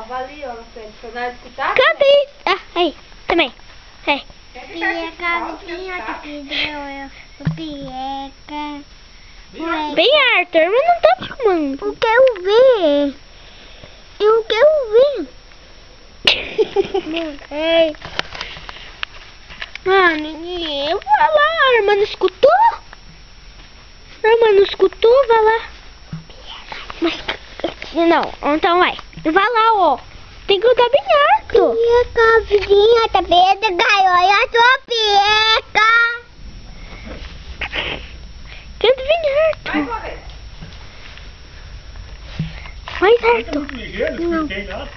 Tava ali, ó, na frente. Foi na hora de escutar? Cadê? Ah, aí, também. Aí. Pieca, vizinha, pieca. Bem, Arthur, mas não tá filmando. Eu quero ver. Eu quero ver. Ei. Ah, ninguém. Vai lá, a irmã não escutou? A irmã não escutou? Vai lá. Mas, não, então vai. Vai lá, ó. Tem que cantar bem alto. Pieca, vizinha, tapete, gaiola, sua pieca. Canta bem alto. Mais uma vez. Mais alto. Não escutei nada.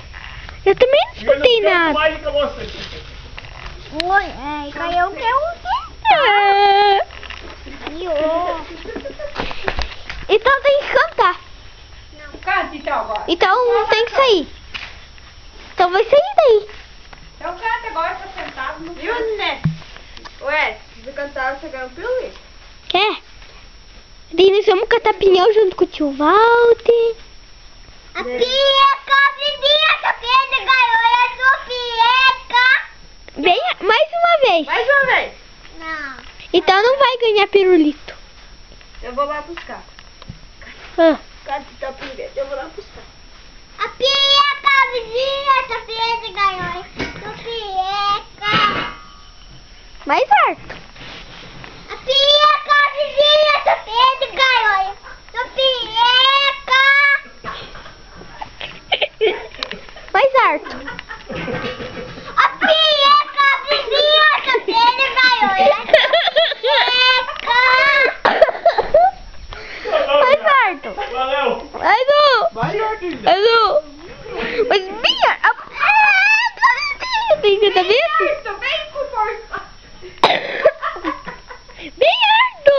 Eu também não escutei nada. Mais que você. Oi, caiu que eu Ah. vi. Então tem que cantar. Canta então agora. Então tem que sair. Então vai sair daí. Então canta agora, tá sentado no... Viu, né? Ué, se você cantar, você ganha um pirulito. É. Daí nós vamos catar pneu junto com o tio Walter. A pieca, vizinha, tapete, gaiola, sua pieca. Bem, mais uma vez. Mais uma vez. Não. Então não vai ganhar pirulito. Eu vou lá buscar. Ah. Canta então primeiro, eu vou lá buscar. A pieca, vizinha, tapete, gaiola, sua pieca. Mais alto. A pieca, vizinha, tapete, gaiola, sua pieca. Mais alto. A pieca, vizinha, tapete, gaiola, sua Mais alto. Valeu. Mais um. Vai, Arthur. Mais um. Mas minha... Tem que cantar bem assim? Isso, vem com força. Bem alto.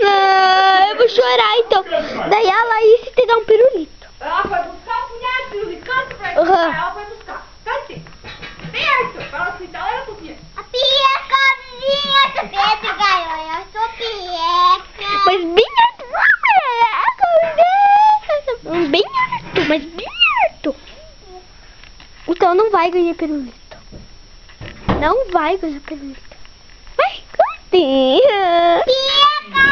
Ah, eu vou chorar então. Daí a Laís te dá um pirulito. Ela foi buscar o punhado de pirulito. Canta pra ele. Uhum. Ela foi buscar. Cante. Bem alto. Fala assim, então ela cozinha. A pieca, vizinha, tapete, gaiola, sua pieca. Mas bem alto. Bem alto, mas bem alto. Então não vai ganhar pirulito. Não vai ganhar pirulito. Vai, cante. Pieca,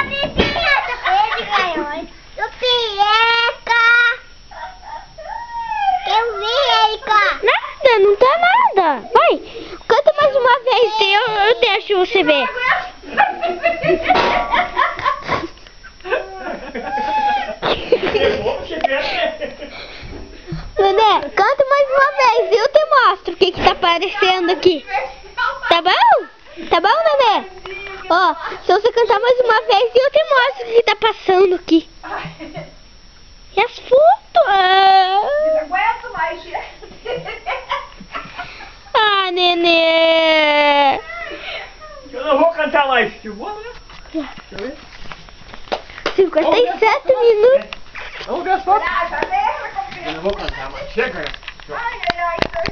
vizinha, tapete, gaiola, sua pieca. Eu vi, Erika. Nada, não tá nada. Vai, canta mais uma vez e eu deixo você ver. Nenê, canta mais uma vez e eu te mostro o que que tá aparecendo aqui. Tá bom? Tá bom, Nenê? Ó, se você cantar mais uma vez eu te mostro o que tá passando aqui. E as fotos? Não aguento mais, Ah, Nenê. Eu não vou cantar mais. Eu vou, né? Deixa eu ver. 57 minutos. Vamos ver as fotos. Já veio, Eu não vou cantar mais. Chega. Ai, ai, ai.